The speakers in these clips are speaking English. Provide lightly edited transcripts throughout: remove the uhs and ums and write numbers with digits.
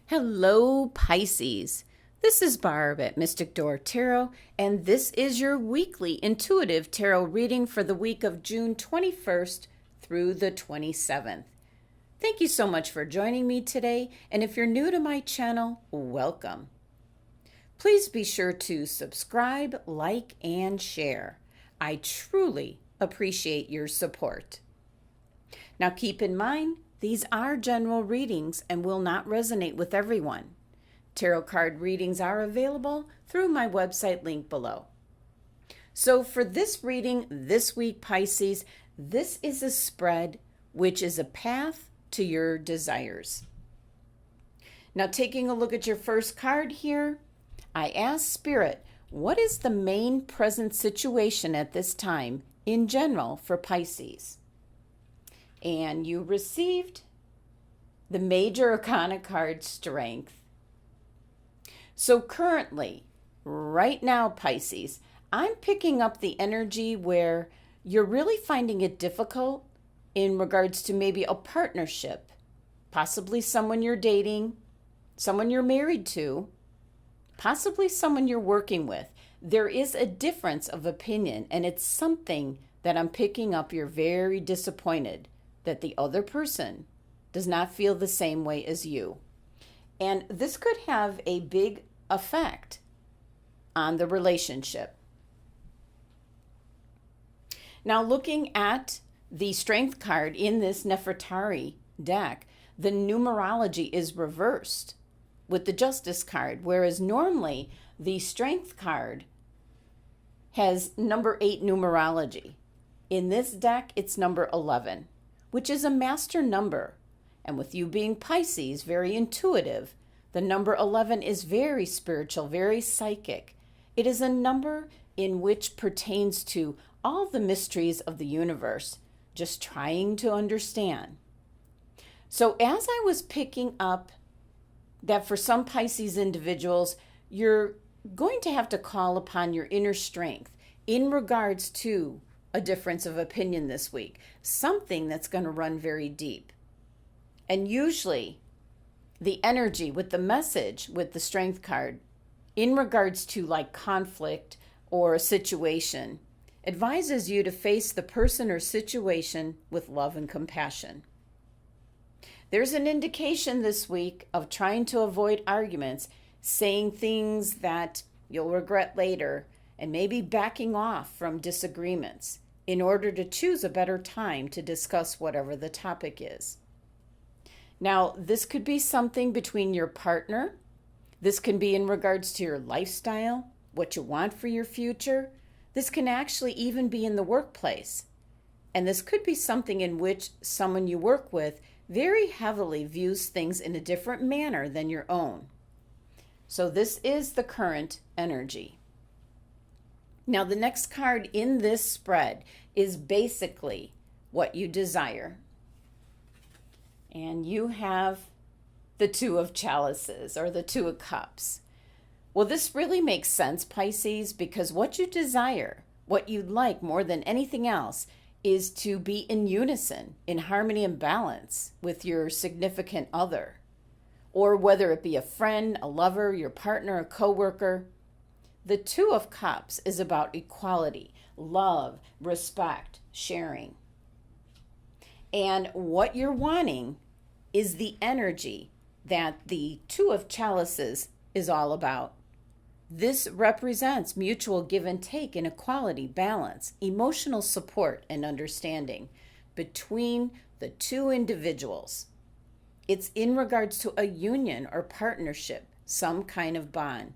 Hello, Pisces. This is Barb at Mystic Door Tarot, and this is your weekly intuitive tarot reading for the week of June 21st through the 27th. Thank you so much for joining me today, and if you're new to my channel, welcome. Please be sure to subscribe, like, and share. I truly appreciate your support. Now keep in mind, these are general readings and will not resonate with everyone. Tarot card readings are available through my website link below. So for this reading this week, Pisces, this is a spread which is a path to your desires. Now taking a look at your first card here, I asked Spirit, what is the main present situation at this time in general for Pisces? And you received the Major Arcana card, Strength. So currently, right now, Pisces, I'm picking up the energy where you're really finding it difficult in regards to maybe a partnership, possibly someone you're dating, someone you're married to, possibly someone you're working with. There is a difference of opinion, and it's something that I'm picking up you're very disappointed that the other person does not feel the same way as you. And this could have a big effect on the relationship. Now, looking at the Strength card in this Nefertari deck, the numerology is reversed with the Justice card, whereas normally the Strength card has number 8 numerology. In this deck, it's number 11. Which is a master number. And with you being Pisces, very intuitive, the number 11 is very spiritual, very psychic. It is a number in which pertains to all the mysteries of the universe, just trying to understand. So as I was picking up that for some Pisces individuals, you're going to have to call upon your inner strength in regards to a difference of opinion this week, something that's going to run very deep. And usually the energy with the message with the Strength card in regards to like conflict or a situation advises you to face the person or situation with love and compassion. There's an indication this week of trying to avoid arguments, saying things that you'll regret later, and maybe backing off from disagreements in order to choose a better time to discuss whatever the topic is. Now, this could be something between your partner. This can be in regards to your lifestyle, what you want for your future. This can actually even be in the workplace. And this could be something in which someone you work with very heavily views things in a different manner than your own. So this is the current energy. Now, the next card in this spread is basically what you desire. And you have the Two of Chalices or the Two of Cups. Well, this really makes sense, Pisces, because what you desire, what you'd like more than anything else, is to be in unison, in harmony and balance with your significant other. Or whether it be a friend, a lover, your partner, a coworker. The Two of Cups is about equality, love, respect, sharing. And what you're wanting is the energy that the Two of Chalices is all about. This represents mutual give and take and equality, balance, emotional support, and understanding between the two individuals. It's in regards to a union or partnership, some kind of bond.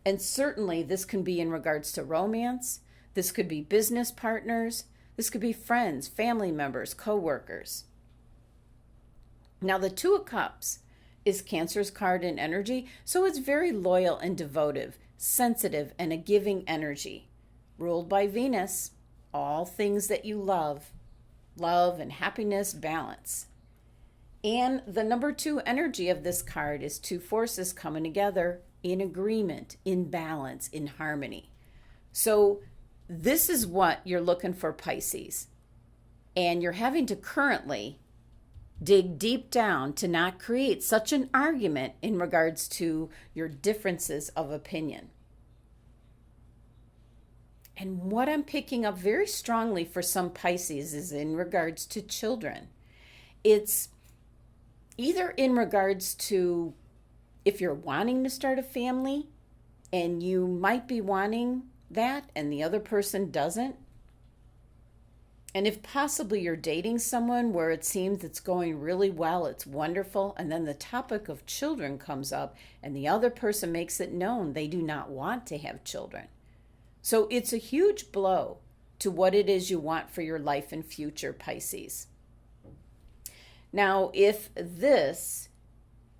And certainly this can be in regards to romance. This could be business partners. This could be friends, family members, co-workers. Now the Two of Cups is Cancer's card in energy, so it's very loyal and devotive, sensitive, and a giving energy. Ruled by Venus, all things that you love and happiness, balance. And the number 2 energy of this card is two forces coming together in agreement, in balance, in harmony. So this is what you're looking for, Pisces. And you're having to currently Dig deep down to not create such an argument in regards to your differences of opinion. And what I'm picking up very strongly for some Pisces is in regards to children. It's either in regards to if you're wanting to start a family and you might be wanting that and the other person doesn't. And if possibly you're dating someone where it seems it's going really well, it's wonderful, and then the topic of children comes up and the other person makes it known they do not want to have children. So it's a huge blow to what it is you want for your life and future, Pisces. Now, if this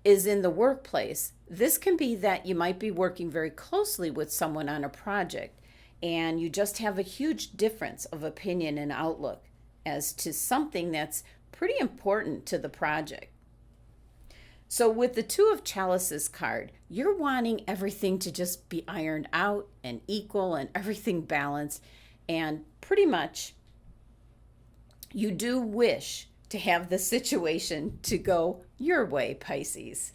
is in the workplace, this can be that you might be working very closely with someone on a project and you just have a huge difference of opinion and outlook as to something that's pretty important to the project. So with the Two of Chalices card, you're wanting everything to just be ironed out and equal and everything balanced. And pretty much you do wish to have the situation to go your way, Pisces.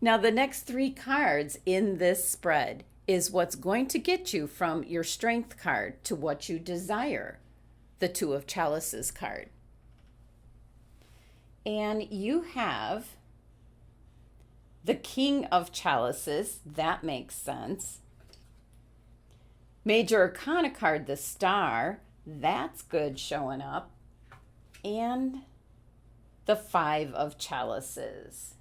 Now, the next three cards in this spread is what's going to get you from your Strength card to what you desire, the Two of Chalices card. And you have the King of Chalices. That makes sense. Major Arcana card, the Star. That's good showing up. And the Five of Chalices.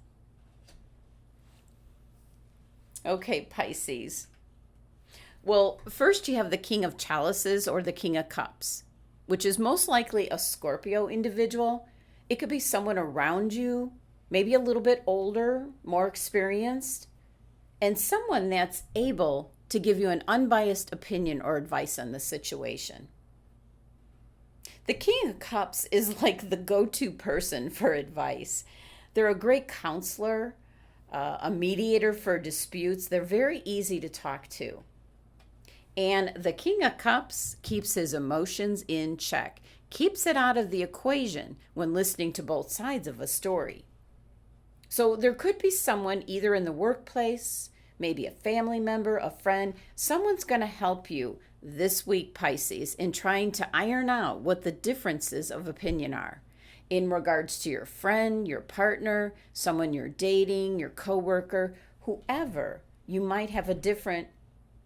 Okay, Pisces. Well, first you have the King of Chalices or the King of Cups, which is most likely a Scorpio individual. It could be someone around you, maybe a little bit older, more experienced, and someone that's able to give you an unbiased opinion or advice on the situation. The King of Cups is like the go-to person for advice. They're a great counselor, a mediator for disputes. They're very easy to talk to. And the King of Cups keeps his emotions in check, keeps it out of the equation when listening to both sides of a story. So there could be someone either in the workplace, maybe a family member, a friend. Someone's going to help you this week, Pisces, in trying to iron out what the differences of opinion are in regards to your friend, your partner, someone you're dating, your coworker, whoever you might have a different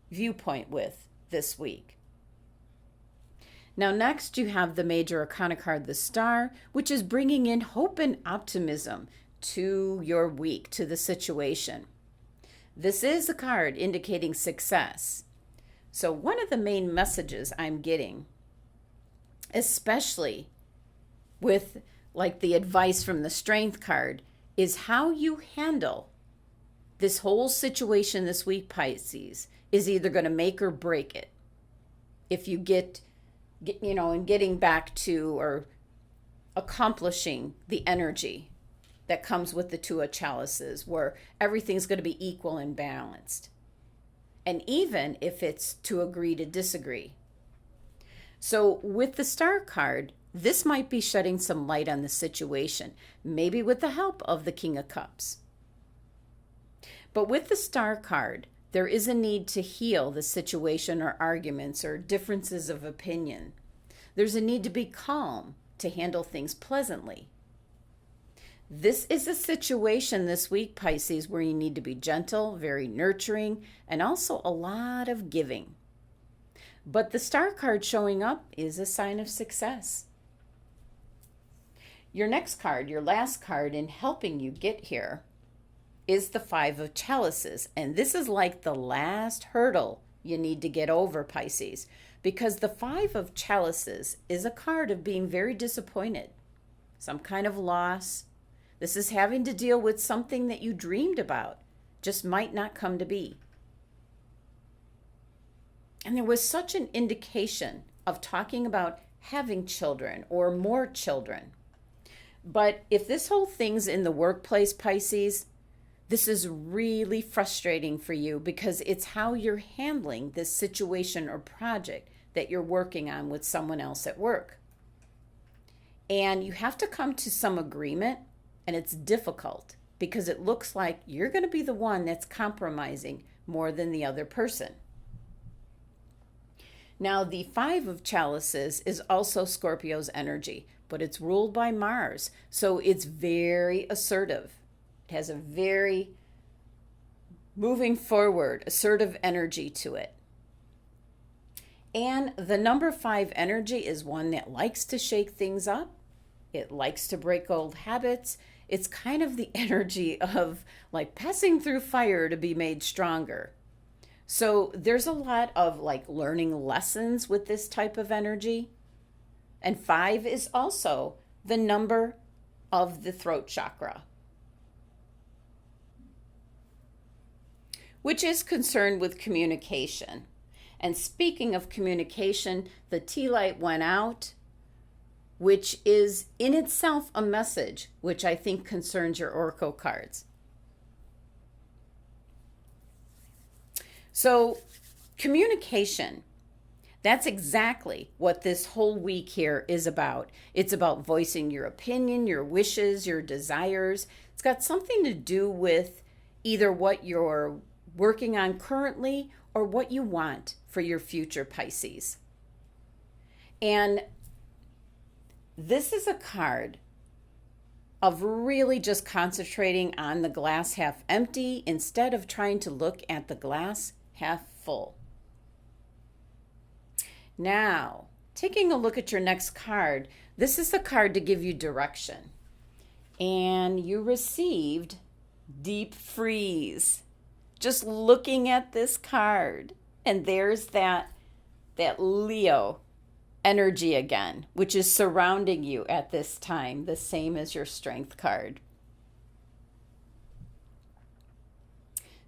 viewpoint with this week. Now, next you have the Major Arcana card, the Star, which is bringing in hope and optimism to your week, to the situation. This is a card indicating success. So one of the main messages I'm getting, especially with like the advice from the Strength card, is how you handle this whole situation this week, Pisces, is either going to make or break it. If you get in getting back to or accomplishing the energy that comes with the Two of Chalices, where everything's going to be equal and balanced. And even if it's to agree to disagree. So with the Star card, this might be shedding some light on the situation, maybe with the help of the King of Cups. But with the Star card, there is a need to heal the situation or arguments or differences of opinion. There's a need to be calm to handle things pleasantly. This is a situation this week, Pisces, where you need to be gentle, very nurturing, and also a lot of giving. But the Star card showing up is a sign of success. Your next card, your last card in helping you get here, is the Five of Chalices. And this is like the last hurdle you need to get over, Pisces, because the Five of Chalices is a card of being very disappointed, some kind of loss. This is having to deal with something that you dreamed about, just might not come to be. And there was such an indication of talking about having children or more children. But if this whole thing's in the workplace, Pisces, this is really frustrating for you because it's how you're handling this situation or project that you're working on with someone else at work. And you have to come to some agreement, and it's difficult because it looks like you're going to be the one that's compromising more than the other person. Now, the Five of Chalices is also Scorpio's energy, but it's ruled by Mars, so it's very assertive. It has a very moving forward, assertive energy to it. And the number 5 energy is one that likes to shake things up. It likes to break old habits. It's kind of the energy of like passing through fire to be made stronger. So there's a lot of like learning lessons with this type of energy. And 5 is also the number of the throat chakra, which is concerned with communication. And speaking of communication, the tea light went out, which is in itself a message, which I think concerns your oracle cards. So communication, that's exactly what this whole week here is about. It's about voicing your opinion, your wishes, your desires. It's got something to do with either what you're working on currently or what you want for your future, Pisces. And this is a card of really just concentrating on the glass half empty instead of trying to look at the glass half full. Now, taking a look at your next card, this is the card to give you direction. And you received Deep Freeze. Just looking at this card, and there's that Leo energy again, which is surrounding you at this time, the same as your Strength card.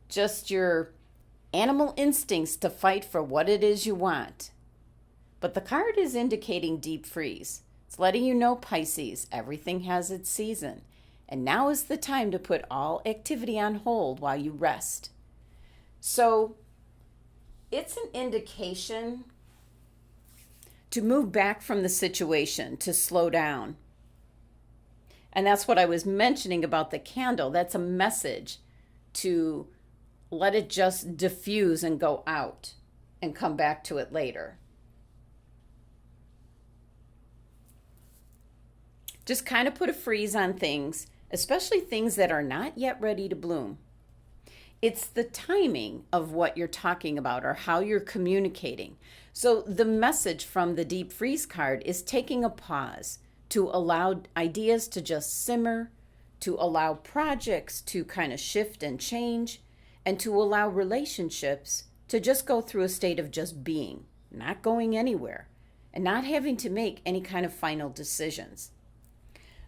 Just your animal instincts to fight for what it is you want. But the card is indicating deep freeze. It's letting you know, Pisces, everything has its season. And now is the time to put all activity on hold while you rest. So it's an indication to move back from the situation, to slow down. And that's what I was mentioning about the candle. That's a message to let it just diffuse and go out and come back to it later. Just kind of put a freeze on things, especially things that are not yet ready to bloom. It's the timing of what you're talking about or how you're communicating. So the message from the Deep Freeze card is taking a pause to allow ideas to just simmer, to allow projects to kind of shift and change, and to allow relationships to just go through a state of just being, not going anywhere, and not having to make any kind of final decisions.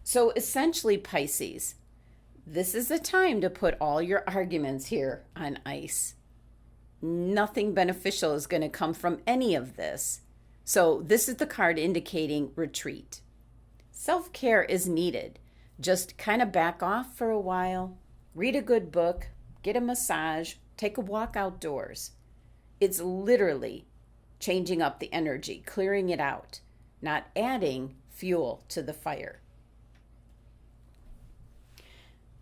So essentially, Pisces, this is the time to put all your arguments here on ice. Nothing beneficial is going to come from any of this. So this is the card indicating retreat. Self-care is needed. Just kind of back off for a while, read a good book, get a massage, take a walk outdoors. It's literally changing up the energy, clearing it out, not adding fuel to the fire.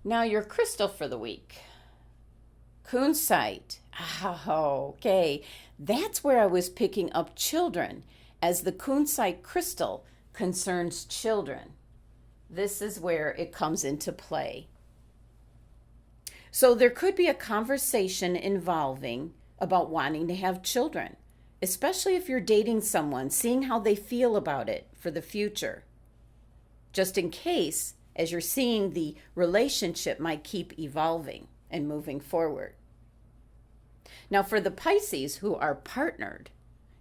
Now your crystal for the week, Kunzite. Oh, okay. That's where I was picking up children, as the Kunzite crystal concerns children. This is where it comes into play. So there could be a conversation involving about wanting to have children, especially if you're dating someone, seeing how they feel about it for the future. Just in case, as you're seeing the relationship might keep evolving and moving forward. Now for the Pisces who are partnered,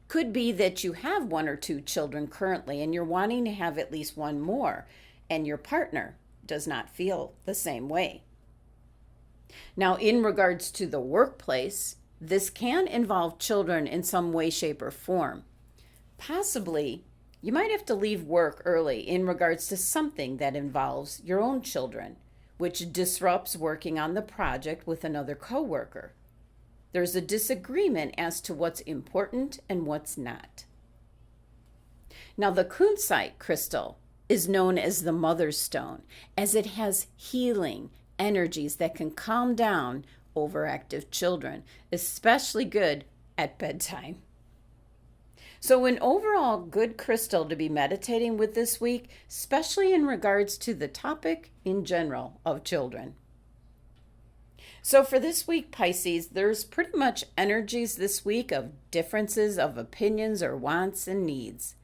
could be that you have 1 or 2 children currently and you're wanting to have at least one more, and your partner does not feel the same way. Now in regards to the workplace, this can involve children in some way, shape, or form. Possibly, you might have to leave work early in regards to something that involves your own children, which disrupts working on the project with another coworker. There's a disagreement as to what's important and what's not. Now, the Kunzite crystal is known as the Mother's Stone, as it has healing energies that can calm down overactive children, especially good at bedtime. So an overall good crystal to be meditating with this week, especially in regards to the topic in general of children. So for this week, Pisces, there's pretty much energies this week of differences of opinions or wants and needs.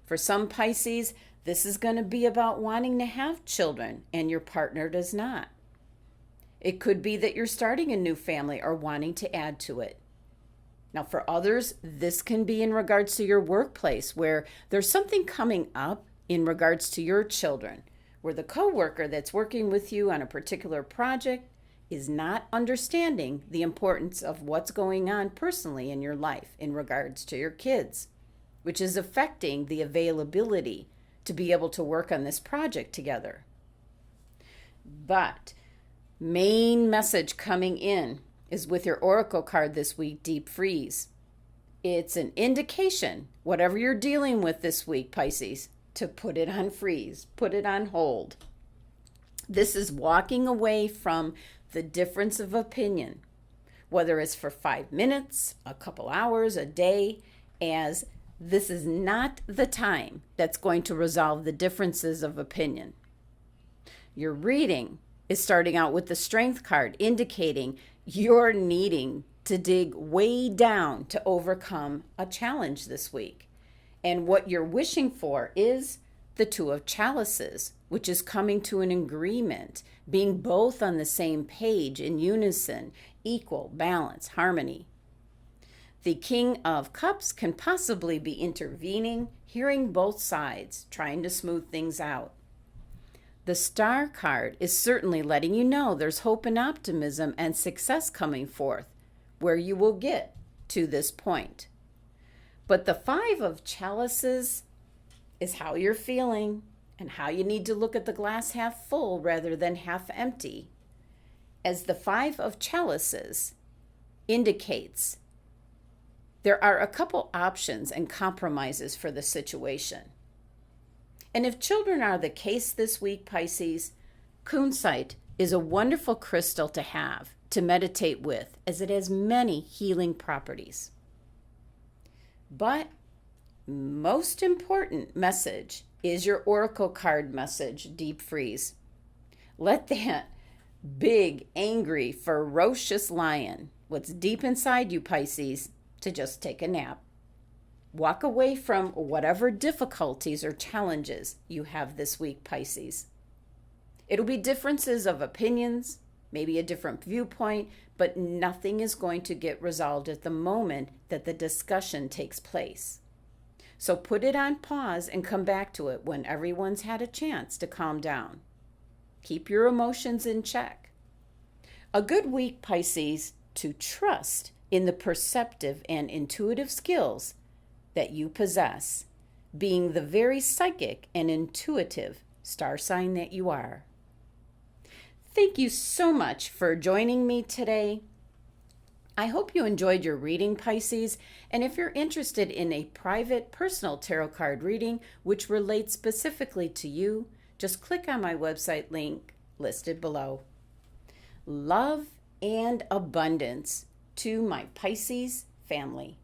For some Pisces, this is going to be about wanting to have children and your partner does not. It could be that you're starting a new family or wanting to add to it. Now for others, this can be in regards to your workplace where there's something coming up in regards to your children, where the coworker that's working with you on a particular project is not understanding the importance of what's going on personally in your life in regards to your kids, which is affecting the availability to be able to work on this project together. But main message coming in is with your oracle card this week, Deep Freeze. It's an indication, whatever you're dealing with this week, Pisces, to put it on freeze, put it on hold. This is walking away from the difference of opinion, whether it's for 5 minutes, a couple hours, a day, as this is not the time that's going to resolve the differences of opinion. Your reading is starting out with the Strength card, indicating you're needing to dig way down to overcome a challenge this week. And what you're wishing for is the Two of Chalices, which is coming to an agreement, being both on the same page, in unison, equal, balance, harmony. The King of Cups can possibly be intervening, hearing both sides, trying to smooth things out. The Star card is certainly letting you know there's hope and optimism and success coming forth, where you will get to this point. But the Five of Chalices is how you're feeling and how you need to look at the glass half full rather than half empty, as the Five of Chalices indicates there are a couple options and compromises for the situation. And if children are the case this week, Pisces, kunzite is a wonderful crystal to have, to meditate with, as it has many healing properties. But most important message is your oracle card message, Deep Freeze. Let that big, angry, ferocious lion, what's deep inside you, Pisces, to just take a nap. Walk away from whatever difficulties or challenges you have this week, Pisces. It'll be differences of opinions, maybe a different viewpoint, but nothing is going to get resolved at the moment that the discussion takes place. So put it on pause and come back to it when everyone's had a chance to calm down. Keep your emotions in check. A good week, Pisces, to trust in the perceptive and intuitive skills that you possess, being the very psychic and intuitive star sign that you are. Thank you so much for joining me today. I hope you enjoyed your reading, Pisces, and if you're interested in a private personal tarot card reading which relates specifically to you, just click on my website link listed below. Love and abundance to my Pisces family.